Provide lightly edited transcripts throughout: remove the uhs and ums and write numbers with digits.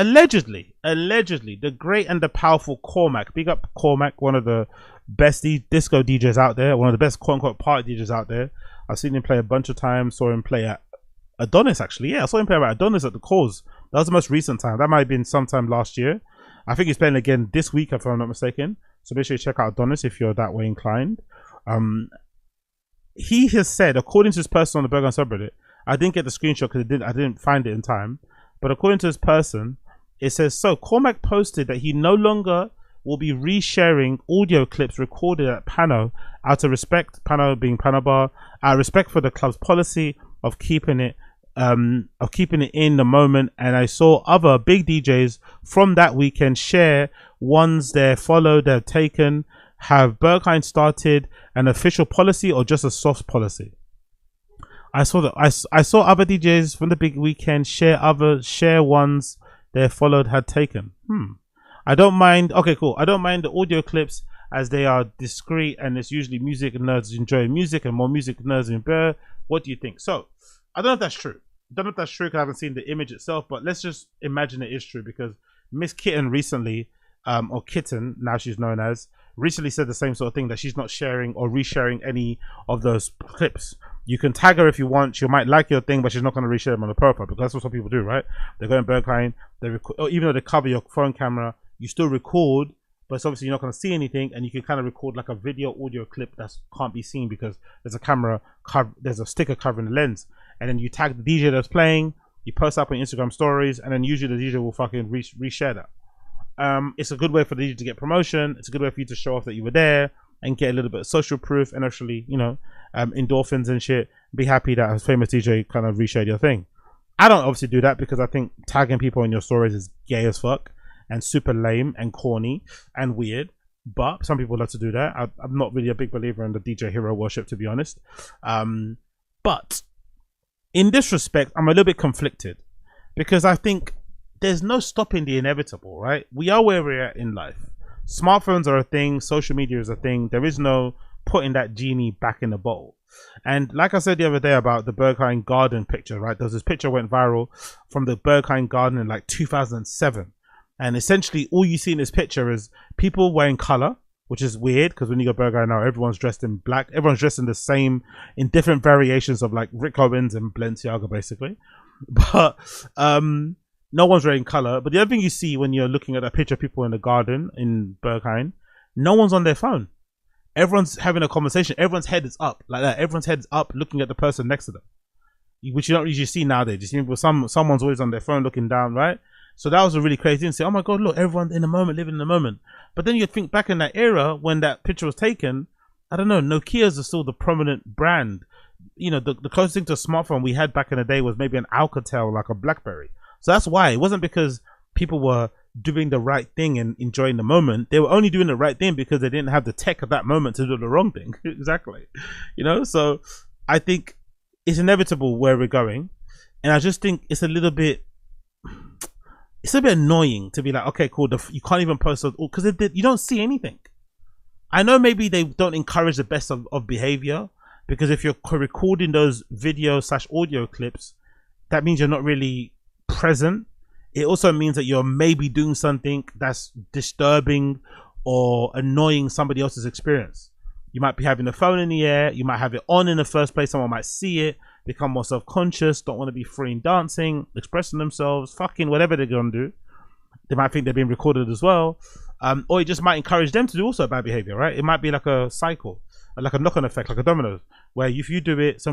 allegedly, the great and the powerful Cormac. Big up Cormac, one of the best disco DJs out there, one of the best quote unquote party DJs out there. I've seen him play a bunch of times. Saw him play at Adonis, actually. Yeah, I saw him play at Adonis at the Cause. That was the most recent time. That might have been sometime last year. I think he's playing again this week, if I'm not mistaken. So make sure you check out Adonis if you're that way inclined. He has said, according to his person on the Berghain subreddit, I didn't get the screenshot because I didn't find it in time. But according to this person, it says, so Cormac posted that he no longer will be resharing audio clips recorded at Pano out of respect, Pano being Pano Bar, out of respect for the club's policy of keeping it in the moment. And I saw other big DJs from that weekend share ones they followed, they've taken. Have Berghain started an official policy or just a soft policy? I saw that I saw other DJs from the big weekend share ones they followed had taken. I don't mind. Okay, cool. I don't mind the audio clips as they are discreet and it's usually music nerds enjoying music and more music nerds in bear. What do you think? So I don't know if that's true. I don't know if that's true because I haven't seen the image itself, but let's just imagine it is true because Miss Kitten recently, or Kitten, now she's known as, recently said the same sort of thing, that she's not sharing or resharing any of those clips. You can tag her if you want. She might like your thing, but she's not going to reshare them on the profile because that's what some people do, right? They go in Berghain, they record, or even though they cover your phone camera, you still record, but it's obviously you're not going to see anything, and you can kind of record like a video audio clip that can't be seen because there's a camera cover, there's a sticker covering the lens, and then you tag the DJ that's playing, you post up on Instagram stories, and then usually the DJ will fucking reshare that. It's a good way for the DJ to get promotion. It's a good way for you to show off that you were there and get a little bit of social proof and actually, you know, endorphins and shit. Be happy that a famous DJ kind of reshared your thing. I don't obviously do that because I think tagging people in your stories is gay as fuck and super lame and corny and weird. But some people love to do that. I'm not really a big believer in the DJ hero worship, to be honest. But in this respect, I'm a little bit conflicted because I think there's no stopping the inevitable, right? We are where we're at in life. Smartphones are a thing. Social media is a thing. There is no putting that genie back in the bottle. And like I said the other day about the Berghain garden picture, right? There was this picture went viral from the Berghain garden in like 2007. And essentially all you see in this picture is people wearing color, which is weird because when you go Berghain now, everyone's dressed in black. Everyone's dressed in the same, in different variations of like Rick Owens and Balenciaga, basically. But no one's wearing color. But the other thing you see when you're looking at a picture of people in the garden in Berghain, no one's on their phone. Everyone's having a conversation. Everyone's head is up like that. Everyone's head is up looking at the person next to them, which you don't usually see nowadays. You see people, someone's always on their phone looking down, right? So that was a really crazy thing to say, oh my God, look, everyone's in the moment, living in the moment. But then you think back in that era when that picture was taken, I don't know, Nokia's are still the prominent brand. You know, the closest thing to a smartphone we had back in the day was maybe an Alcatel, like a BlackBerry. So that's why. It wasn't because people were doing the right thing and enjoying the moment. They were only doing the right thing because they didn't have the tech at that moment to do the wrong thing. Exactly. You know, so I think it's inevitable where we're going. And I just think it's a little bit annoying to be like, okay, cool, you can't even post because you don't see anything. I know maybe they don't encourage the best of behavior because if you're recording those video / audio clips, that means you're not really present. It also means that you're maybe doing something that's disturbing or annoying somebody else's experience. You might be having the phone in the air, you might have it on in the first place, someone might see it, become more self-conscious, don't want to be free in dancing, expressing themselves, fucking whatever they're gonna do. They might think they're being recorded as well, or it just might encourage them to do also bad behavior, right? It might be like a cycle, like a knock-on effect, like a dominoes, where if you do it,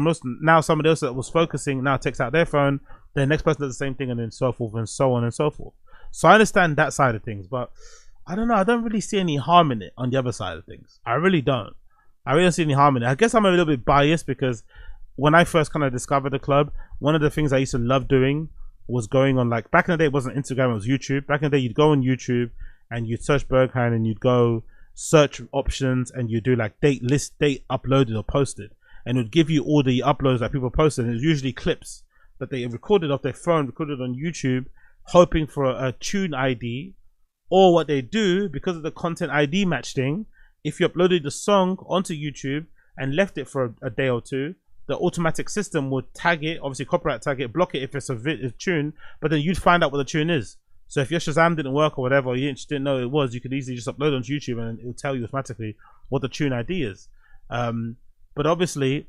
now somebody else that was focusing now takes out their phone, the next person does the same thing, and then so forth and so on and so forth. So I understand that side of things, but I don't know, I don't really see any harm in it on the other side of things. I really don't. I really don't see any harm in it. I guess I'm a little bit biased because when I first kind of discovered the club, one of the things I used to love doing was going on, like back in the day it wasn't Instagram, it was YouTube. Back in the day you'd go on YouTube and you'd search Berghain and you'd go search options and you do like date uploaded or posted, and it would give you all the uploads that people posted, and it was usually clips that they recorded off their phone, recorded on YouTube, hoping for a tune ID, or what they do because of the content ID match thing, if you uploaded the song onto YouTube and left it for a day or two, the automatic system would tag it, obviously copyright tag it, block it if it's a tune, but then you'd find out what the tune is. So if your Shazam didn't work or whatever, or you just didn't know it was, you could easily just upload it onto YouTube and it will tell you automatically what the tune ID is. But obviously,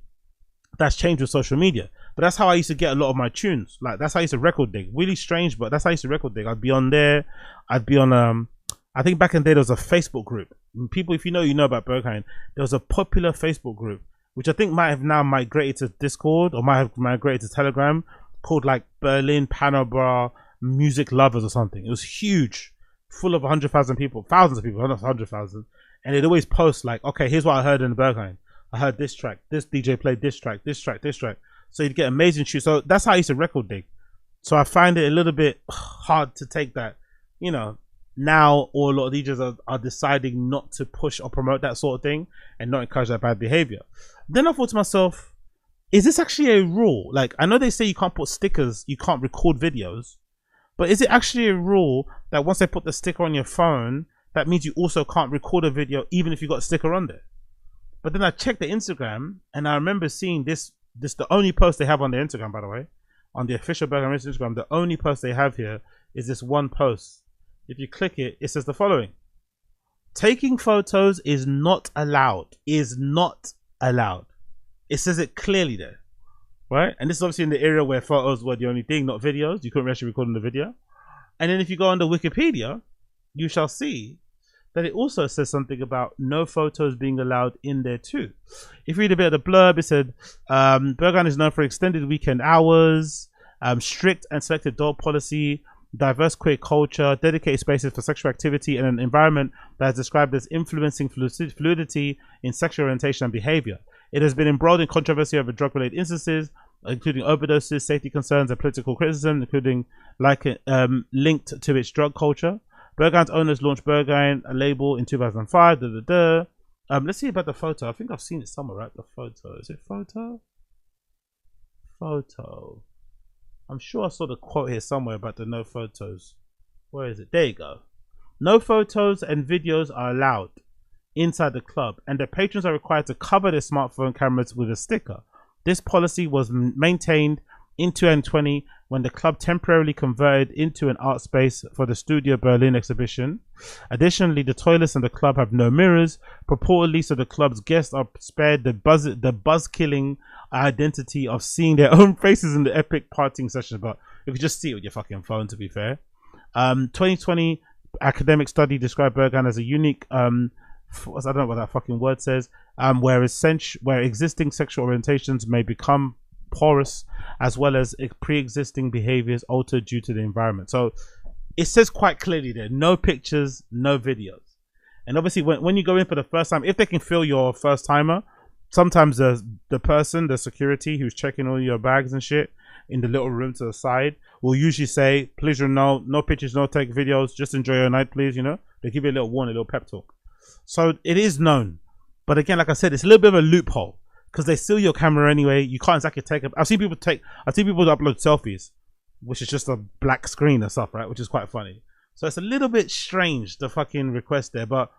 that's changed with social media. But that's how I used to get a lot of my tunes. Like, that's how I used to record dig. Really strange, but that's how I used to record dig. I'd be on there. I'd be on I think back in the day there was a Facebook group. People, if you know about Berghain, there was a popular Facebook group, which I think might have now migrated to Discord or might have migrated to Telegram, called like Berlin Panorama Music Lovers or something. It was huge, full of 100,000 people, thousands of people, not 100,000. And they'd always post like, okay, here's what I heard in the Berghain. I heard this track, this DJ played this track, this track, this track. So you'd get amazing shoots. So that's how I used to record dig. So I find it a little bit hard to take that, you know, now or a lot of DJs are deciding not to push or promote that sort of thing and not encourage that bad behavior. Then I thought to myself, is this actually a rule? Like, I know they say you can't put stickers, you can't record videos, but is it actually a rule that once they put the sticker on your phone, that means you also can't record a video even if you got a sticker on there? But then I checked the Instagram and I remember seeing this the only post they have on their Instagram, by the way, on the official Berghain Instagram, the only post they have here is this one post. If you click it, it says the following: taking photos is not allowed. Is not allowed. It says it clearly there, right? And this is obviously in the area where photos were the only thing, not videos. You couldn't actually record in the video. And then if you go under Wikipedia, you shall see that it also says something about no photos being allowed in there too. If you read a bit of the blurb, it said Berghain is known for extended weekend hours, strict and selected door policy, diverse queer culture, dedicated spaces for sexual activity, and an environment that is described as influencing fluidity in sexual orientation and behavior. It has been embroiled in controversy over drug-related instances, including overdoses, safety concerns, and political criticism, including linked to its drug culture. Berghain's owners launched Berghain, a label, in 2005. Let's see about the photo. I think I've seen it somewhere, right? The photo. Is it photo? Photo. I'm sure I saw the quote here somewhere about the no photos. Where is it? There you go. No photos and videos are allowed inside the club, and the patrons are required to cover their smartphone cameras with a sticker. This policy was maintained in 2020 when the club temporarily converted into an art space for the Studio Berlin exhibition. Additionally, the toilets in the club have no mirrors, purportedly so the club's guests are spared the buzz-killing identity of seeing their own faces in the epic partying session. But you could just see it with your fucking phone, to be fair. 2020 academic study described Berghain as a unique I don't know what that fucking word says, where existing sexual orientations may become porous, as well as pre-existing behaviors altered due to the environment. So it says quite clearly there, no pictures, no videos. And obviously when you go in for the first time, if they can feel you're a first timer, sometimes the person, the security who's checking all your bags and shit in the little room to the side will usually say, please, no pictures, no take videos, just enjoy your night, please. You know, they give you a little warning, a little pep talk. So it is known, but again, like I said, it's a little bit of a loophole because they steal your camera anyway. You can't exactly take it. I've seen people upload selfies, which is just a black screen and stuff, right? Which is quite funny. So it's a little bit strange, the fucking request there, but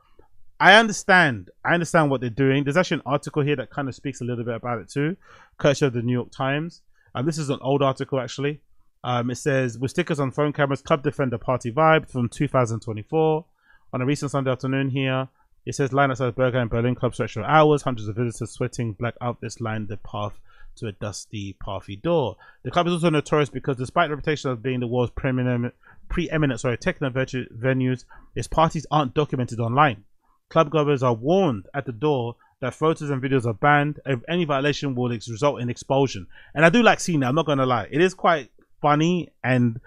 I understand what they're doing. There's actually an article here that kind of speaks a little bit about it too, courtesy of the New York Times. This is an old article actually. It says, with stickers on phone cameras, club defend the party vibe from 2024. On a recent Sunday afternoon here, it says, line outside Berghain Berlin club stretched for hours. Hundreds of visitors sweating black outfits lined the path to a dusty, pathy door. The club is also notorious because despite the reputation of being the world's preeminent techno venues, its parties aren't documented online. Club goers are warned at the door that photos and videos are banned. If any violation will result in expulsion. And I do like seeing that, I'm not going to lie. It is quite funny and,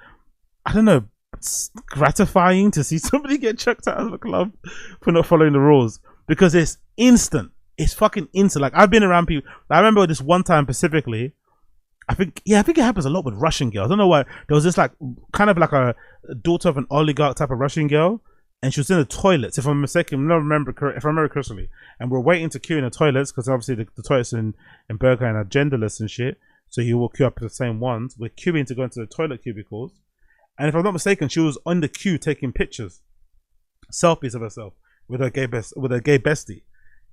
I don't know, it's gratifying to see somebody get chucked out of the club for not following the rules, because it's instant. It's fucking instant. Like, I've been around people. I remember this one time specifically. I think it happens a lot with Russian girls. I don't know why. There was this like kind of like a daughter of an oligarch type of Russian girl, and she was in the toilets. If I'm mistaken, if I remember correctly, and we're waiting to queue in the toilets because obviously the toilets in Berghain are genderless and shit. So you will queue up to the same ones. We're queuing to go into the toilet cubicles. And if I'm not mistaken, she was on the queue taking pictures, selfies of herself with her gay bestie.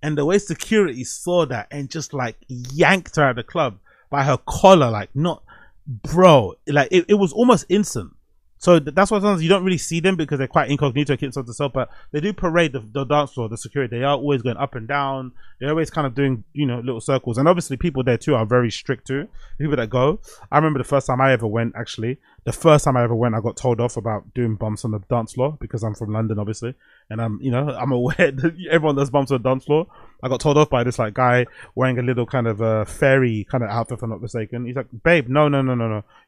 And the way security saw that and just like yanked her out of the club by her collar, like, not, bro, like it was almost instant. So that's why sometimes you don't really see them because they're quite incognito, keep themselves to themselves. But they do parade the dance floor, the security. They are always going up and down. They're always kind of doing, you know, little circles. And obviously, people there too are very strict too. People that go. I remember the first time I ever went. Actually, the first time I ever went, I got told off about doing bumps on the dance floor because I'm from London, obviously, and I'm aware that everyone does bumps on the dance floor. I got told off by this like guy wearing a little kind of fairy kind of outfit, if I'm not mistaken. He's like, "Babe, no,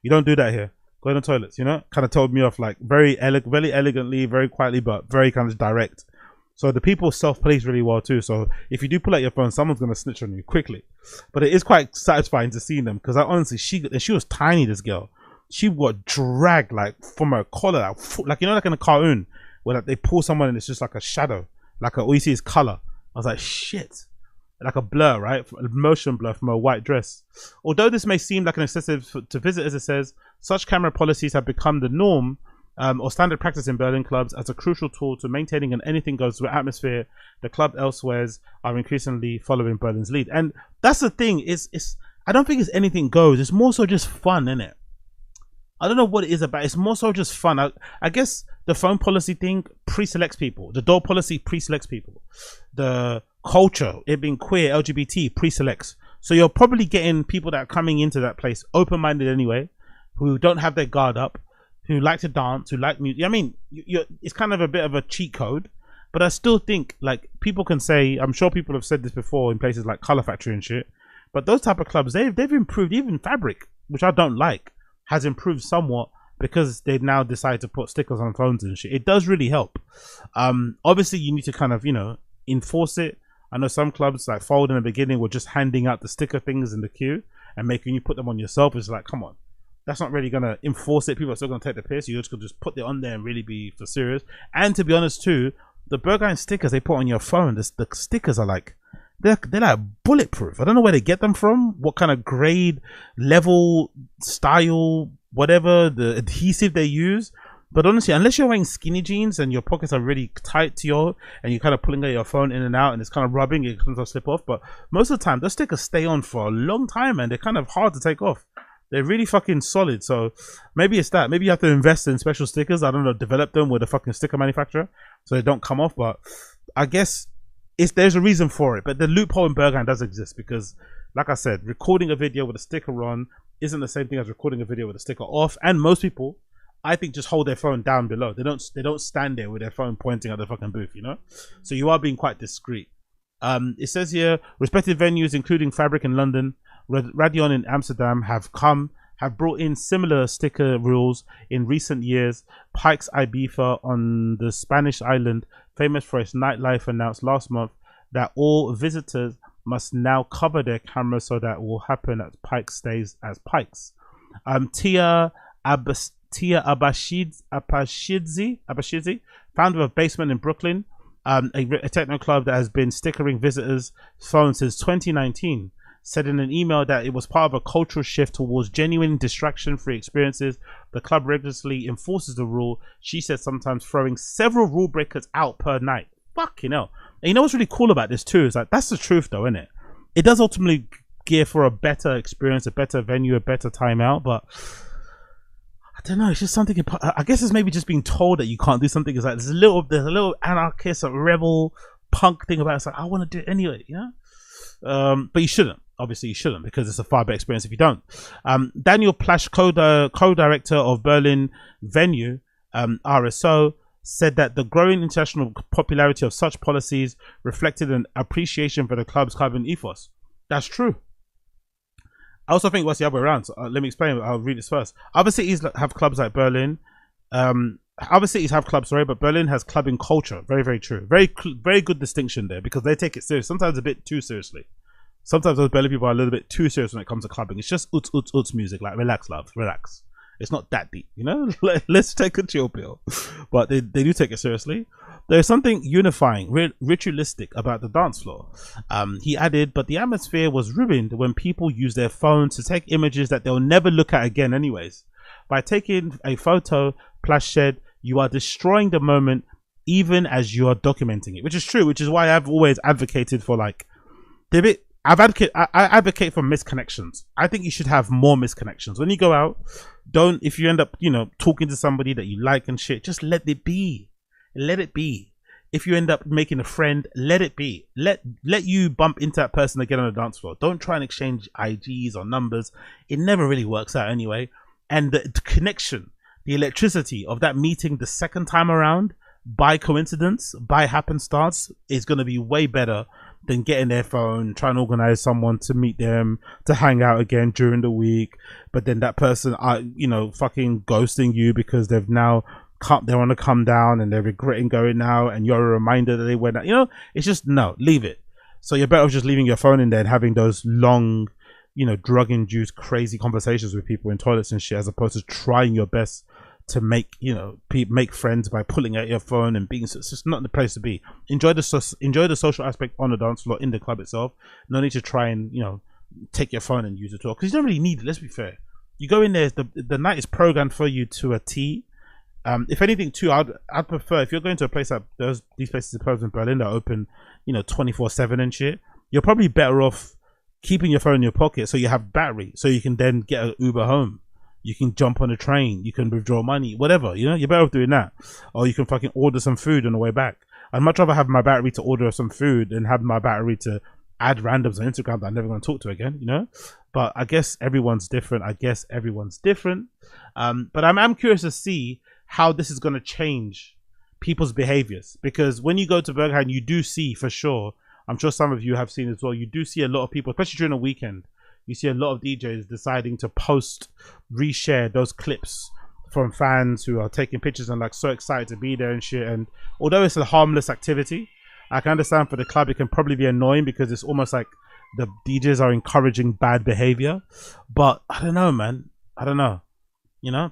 you don't do that here. Go in the toilets," you know, kind of told me off like very elegantly, very quietly, but very kind of direct. So the people self-police really well too. So if you do pull out your phone, someone's going to snitch on you quickly. But it is quite satisfying to see them because I honestly, she was tiny, this girl. She got dragged like from her collar, like, you know, like in a cartoon where like they pull someone and it's just like a shadow, like all you see is color. I was like, shit. Like a blur, right? A motion blur from a white dress. Although this may seem like an excessive to visitors, it says such camera policies have become the norm or standard practice in Berlin clubs as a crucial tool to maintaining an anything goes atmosphere. The club elsewheres are increasingly following Berlin's lead, and that's the thing. It's I don't think it's anything goes. It's more so just fun, isn't it? I don't know what it is about. It's more so just fun. I guess the phone policy thing pre-selects people. The door policy pre-selects people. The culture, it being queer, LGBT, pre-selects. So you're probably getting people that are coming into that place open-minded anyway, who don't have their guard up, who like to dance, who like music. I mean, it's kind of a bit of a cheat code, but I still think like people can say, I'm sure people have said this before in places like Color Factory and shit, but those type of clubs, they've improved. Even Fabric, which I don't like, has improved somewhat because they've now decided to put stickers on phones and shit. It does really help. Obviously you need to kind of, you know, enforce it. I know some clubs like Fold in the beginning were just handing out the sticker things in the queue and making you put them on yourself. It's like, come on, that's not really gonna enforce it. People are still gonna take the piss. You just could just put it on there and really be for serious. And to be honest too, the Berghain stickers they put on your phone, the stickers are like, they're like bulletproof. I don't know where they get them from, what kind of grade, level, style, whatever the adhesive they use. But honestly, unless you're wearing skinny jeans and your pockets are really tight to your, and you're kind of pulling out your phone in and out and it's kind of rubbing, it can slip off. But most of the time, those stickers stay on for a long time and they're kind of hard to take off. They're really fucking solid. So maybe it's that. Maybe you have to invest in special stickers. I don't know, develop them with a fucking sticker manufacturer so they don't come off. But I guess there's a reason for it. But the loophole in Berghain does exist because, like I said, recording a video with a sticker on isn't the same thing as recording a video with a sticker off. And most people, I think, just hold their phone down below. They don't stand there with their phone pointing at the fucking booth, you know? So you are being quite discreet. It says here, respected venues including Fabric in London, Radion in Amsterdam have brought in similar sticker rules in recent years. Pikes Ibiza on the Spanish island, famous for its nightlife, announced last month that all visitors must now cover their cameras so that will happen at Pikes stays as Pikes. Tia Abashidze, founder of Basement in Brooklyn, a techno club that has been stickering visitors' phones since 2019, said in an email that it was part of a cultural shift towards genuine distraction-free experiences. The club rigorously enforces the rule. She said sometimes throwing several rule breakers out per night. Fucking hell. And you know what's really cool about this too is like, that's the truth though, isn't it? It does ultimately gear for a better experience, a better venue, a better time out, but I don't know, it's just something. I guess it's maybe just being told that you can't do something. It's like there's a little anarchist, a rebel punk thing about it. It's like, I want to do it anyway, you know? But you shouldn't. Obviously, you shouldn't because it's a far better experience if you don't. Daniel Plasch, co-director of Berlin venue RSO, said that the growing international popularity of such policies reflected an appreciation for the club's carbon ethos. That's true. I also think what's the other way around. So, let me explain. I'll read this first. Other cities have clubs like Berlin. Other cities have clubs, sorry, but Berlin has clubbing culture. Very, very true. Very good distinction there because they take it serious. Sometimes a bit too seriously. Sometimes those Berlin people are a little bit too serious when it comes to clubbing. It's just uts music. Like, relax, love, relax. It's not that deep, you know? Let's take a chill pill. But they do take it seriously. There's something unifying, ritualistic about the dance floor. He added, but the atmosphere was ruined when people use their phones to take images that they'll never look at again anyways. By taking a photo, Plasch said, you are destroying the moment even as you are documenting it, which is true, which is why I've always advocated for like, they're a bit I advocate for misconnections. I think you should have more misconnections. When you go out, don't, if you end up, talking to somebody that you like and shit, just let it be. Let it be. If you end up making a friend, let it be. Let you bump into that person again on the dance floor. Don't try and exchange IGs or numbers. It never really works out anyway. And the connection, the electricity of that meeting the second time around, by coincidence, by happenstance, is going to be way better than getting their phone, trying to organize someone to meet them, to hang out again during the week. But then that person, fucking ghosting you because they've now they want to come down and they're regretting going now, and you're a reminder that they went out. It's just, no, leave it. So you're better off just leaving your phone in there and having those long, drug-induced crazy conversations with people in toilets and shit, as opposed to trying your best to make make friends by pulling out your phone and being. It's just not the place to be. Enjoy the social aspect on the dance floor in the club itself. No need to try and take your phone and use it all, because you don't really need it. Let's be fair. You go in there, the night is programmed for you to a T. If anything too, I'd prefer, if you're going to a place like these places in Berlin that are open 24/7 and shit, you're probably better off keeping your phone in your pocket so you have battery, so you can then get an Uber home. You can jump on a train, you can withdraw money, whatever, you're better off doing that. Or you can fucking order some food on the way back. I'd much rather have my battery to order some food than have my battery to add randoms on Instagram that I'm never going to talk to again, But I guess everyone's different. But I'm curious to see how this is going to change people's behaviors, because when you go to Berghain, you do see, for sure, I'm sure some of you have seen as well, you do see a lot of people, especially during the weekend, you see a lot of DJs deciding to reshare those clips from fans who are taking pictures and so excited to be there and shit. And although it's a harmless activity, I can understand for the club it can probably be annoying, because it's almost like the DJs are encouraging bad behavior. But I don't know, man. I don't know.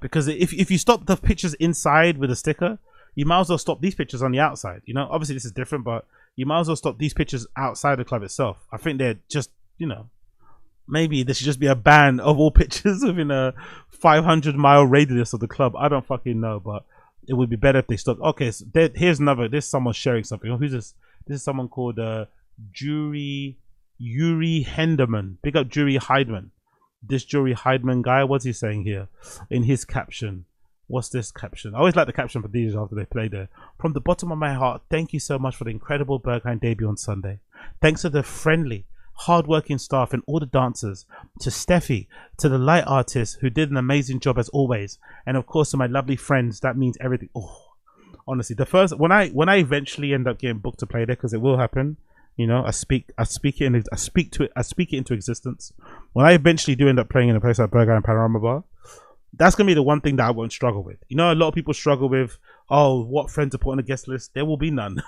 Because if you stop the pictures inside with a sticker, you might as well stop these pictures on the outside. Obviously this is different, but you might as well stop these pictures outside the club itself. I think they're just, maybe there should just be a ban of all pictures within a 500-mile radius of the club. I don't fucking know, but it would be better if they stopped. Okay, so here's someone sharing something. Who's this? This is someone called Yuri Henderman. Big up Yuri Heidman. This Yuri Heidman guy, what's he saying here in his caption? What's this caption? I always like the caption for these after they play there. From the bottom of my heart, thank you so much for the incredible Berghain debut on Sunday. Thanks to the friendly, hard-working staff and all the dancers, to Steffi, to the light artists who did an amazing job as always, and of course to my lovely friends. That means everything. Oh, honestly, the first when I eventually end up getting booked to play there, because it will happen. I speak it into existence. When I eventually do end up playing in a place like Berghain Panorama Bar, that's gonna be the one thing that I won't struggle with. A lot of people struggle with, what friends to put on the guest list. There will be none.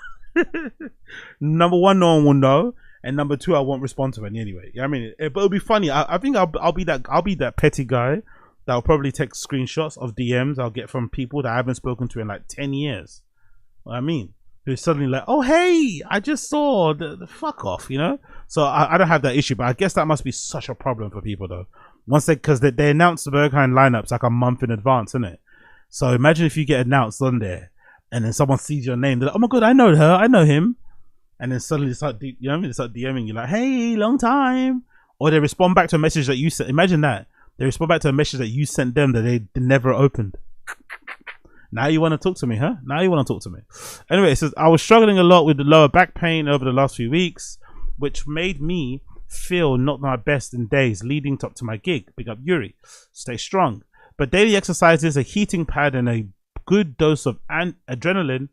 Number one, no one will know, and number two, I won't respond to any anyway. But it'll be funny. I think I'll be that petty guy that will probably take screenshots of DMs I'll get from people that I haven't spoken to in like 10 years. Who's suddenly like, oh hey, I just saw the fuck off, So I don't have that issue, but I guess that must be such a problem for people though. Because they announce the Berghain lineups like a month in advance, isn't it? So imagine if you get announced on there, and then someone sees your name, they're like, oh my god, I know her, I know him, and then suddenly they start DMing you like, hey, long time, or they respond back to a message that you sent. Imagine that they respond back to a message that you sent them that they never opened. Now you want to talk to me, huh? Now you want to talk to me. Anyway, it says, I was struggling a lot with the lower back pain over the last few weeks, which made me feel not my best in days leading up to my gig. Big up Yuri. Stay strong. But daily exercises, a heating pad, and a good dose of adrenaline,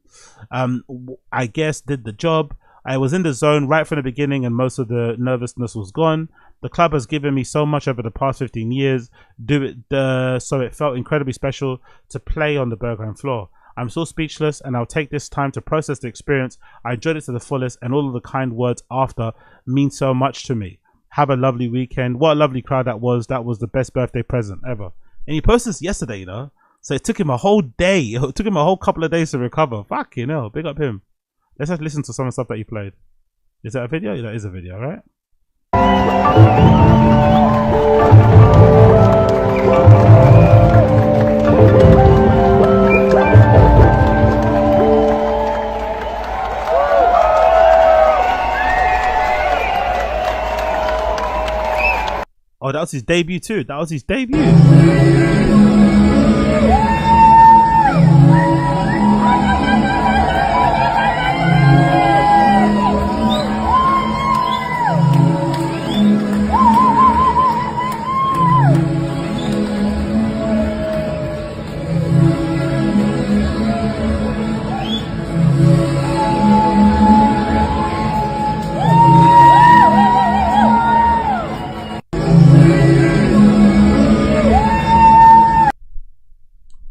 I guess, did the job. I was in the zone right from the beginning, and most of the nervousness was gone. The club has given me so much over the past 15 years, so it felt incredibly special to play on the Berghain floor. I'm so speechless, and I'll take this time to process the experience. I enjoyed it to the fullest, and all of the kind words after mean so much to me. Have a lovely weekend. What a lovely crowd that was. That was the best birthday present ever. And he posted this yesterday, so it took him a whole day. It took him a whole couple of days to recover. Fucking hell, big up him. Let's just listen to some of the stuff that he played. Is that a video? Yeah, that is a video, right? that was his debut too. That was his debut.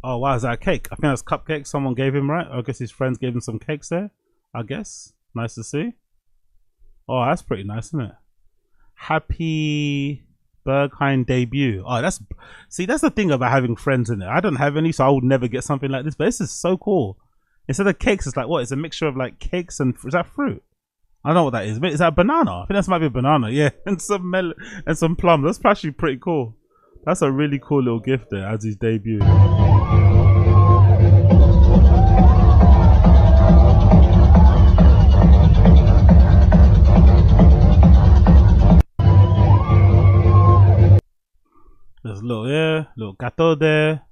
Oh wow, is that a cake? I think that's cupcakes someone gave him, right? I guess his friends gave him some cakes there. I guess. Nice to see. Oh, that's pretty nice, isn't it? Happy Berghain debut. Oh, that's the thing about having friends in it. I don't have any, so I would never get something like this. But this is so cool. Instead of cakes, it's like what? It's a mixture of like cakes and is that fruit? I don't know what that is. Is that a banana? I think that might be a banana. Yeah, and some melon and some plum. That's actually pretty cool. That's a really cool little gift there as his debut. There's a little gateau there.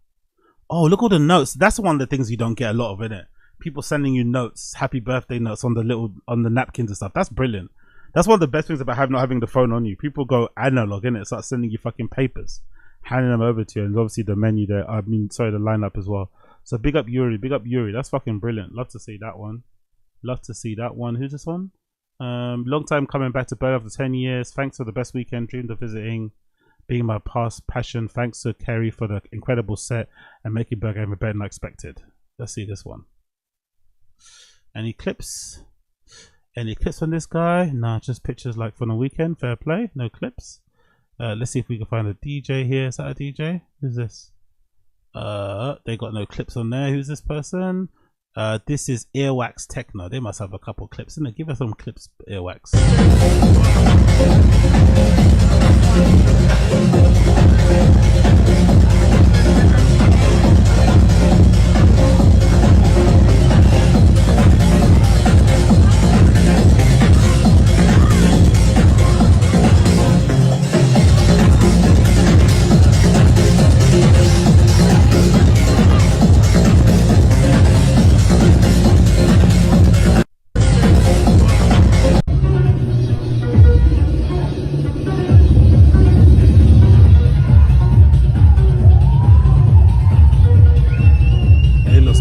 Oh, look all the notes. That's one of the things you don't get a lot of, innit? People sending you notes, happy birthday notes on the napkins and stuff. That's brilliant. That's one of the best things about not having the phone on you. People go analog, innit? Start sending you fucking papers, handing them over to you, and obviously the menu there. I mean, sorry, the lineup as well. So big up Yuri, big up Yuri. That's fucking brilliant. Love to see that one. Love to see that one. Who's this one? Long time coming back to Berg after 10 years. Thanks for the best weekend. Dreamed of visiting, being my past passion. Thanks to Kerry for the incredible set and making Berghain better than I expected. Let's see this one. Any clips? Any clips on this guy? Nah, just pictures like from the weekend. Fair play. No clips. Let's see if we can find a DJ here. Is that a DJ? Who's this? They got no clips on there. Who's this person? This is Earwax Techno. They must have a couple clips in there. Give us some clips, Earwax.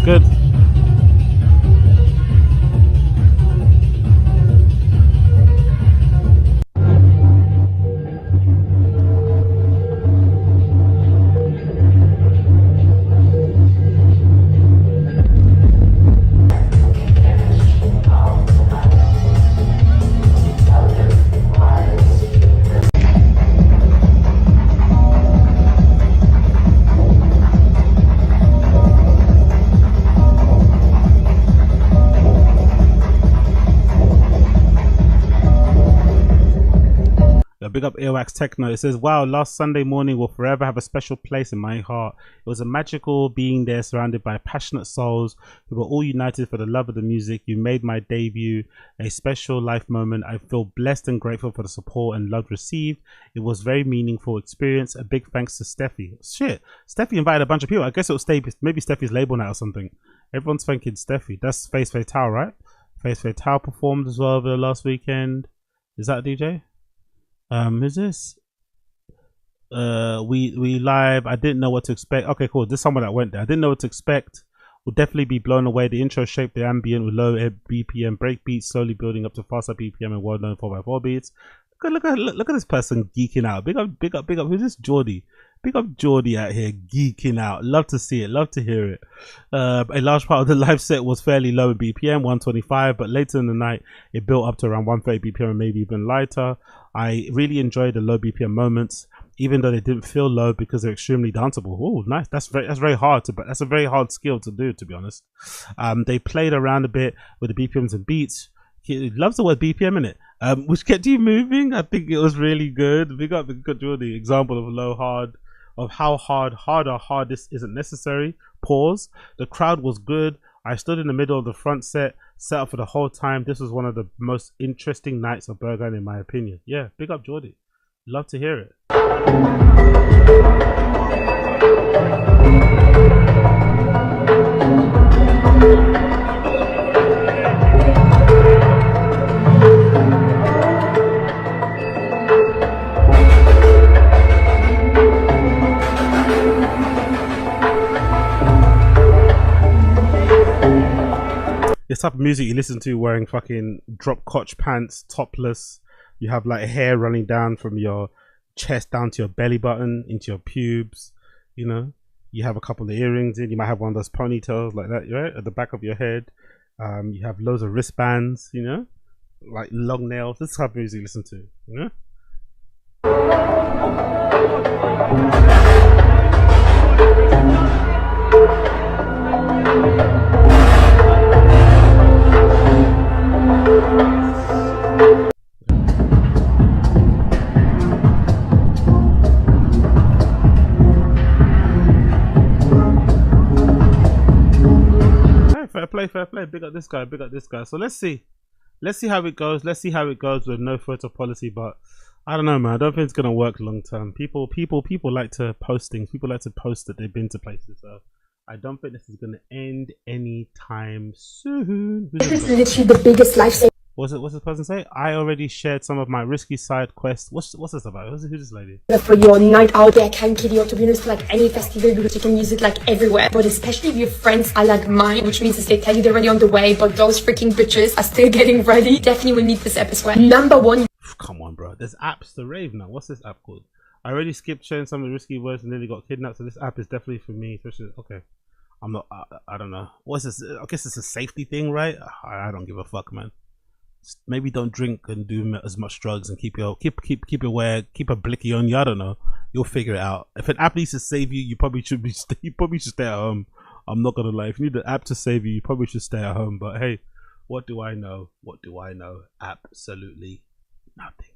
Good. Big up Earwax Techno. It says, wow, last Sunday morning will forever have a special place in my heart. It was a magical being there, surrounded by passionate souls who were all united for the love of the music. You made my debut a special life moment. I feel blessed and grateful for the support and love received. It was a very meaningful experience. A big thanks to Steffi. Shit, Steffi invited a bunch of people. I guess it'll stay, maybe Steffi's label now or something. Everyone's thanking Steffi. That's Face Fatale, right? Face Fatale performed as well over the last weekend. Is that a DJ? Who's this? We live. I didn't know what to expect. Okay, cool. This is someone that went there. I didn't know what to expect. Will definitely be blown away. The intro shaped the ambient with low BPM break beats, slowly building up to faster BPM and well-known 4x4 beats. Look at this person geeking out. Big up. Who's this? Geordie. Big up Geordie out here geeking out. Love to see it. Love to hear it. A large part of the live set was fairly low in BPM, 125, but later in the night it built up to around 130 BPM and maybe even lighter. I really enjoyed the low BPM moments, even though they didn't feel low because they're extremely danceable. Oh, nice. That's very hard but that's a very hard skill to do, to be honest. They played around a bit with the BPMs and beats. He loves the word BPM in it, which kept you moving. I think it was really good. Big up the example of low hard, of how hard this isn't necessary. Pause. The crowd was good. I stood in the middle of the front set up for the whole time. This was one of the most interesting nights of Berghain in my opinion. Yeah, big up Geordie. Love to hear it. This type of music you listen to wearing fucking drop crotch pants, topless. You have like hair running down from your chest down to your belly button, into your pubes. You know, you have a couple of earrings in. You might have one of those ponytails like that, right, at the back of your head. You have loads of wristbands, you know, like long nails. This type of music you listen to, you know. Fair play. Big up this guy. So let's see how it goes. Let's see how it goes with no photo policy. But I don't know, man. I don't think it's gonna work long term. People like to post things. People like to post that they've been to places. So I don't think this is gonna end anytime soon. This is literally the biggest lifesaver. What's this person say? I already shared some of my risky side quests. What's this about? Who's this lady? For your night out there, can kid you, to be honest, like any festival, because you can use it like everywhere. But especially if your friends are like mine, which means they tell you they're already on the way, but those freaking bitches are still getting ready. Definitely will need this app as well. Number one. Come on, bro. There's apps to rave now. What's this app called? I already skipped sharing some of the risky words and nearly got kidnapped. So this app is definitely for me. Especially, okay. I'm not. I don't know. What's this? I guess it's a safety thing, right? I don't give a fuck, man. Maybe don't drink and do as much drugs and keep a blicky on you. I don't know. You'll figure it out. If an app needs to save you, you probably should stay at home. I'm not gonna lie. If you need an app to save you, you probably should stay at home. But hey, what do I know? Absolutely nothing.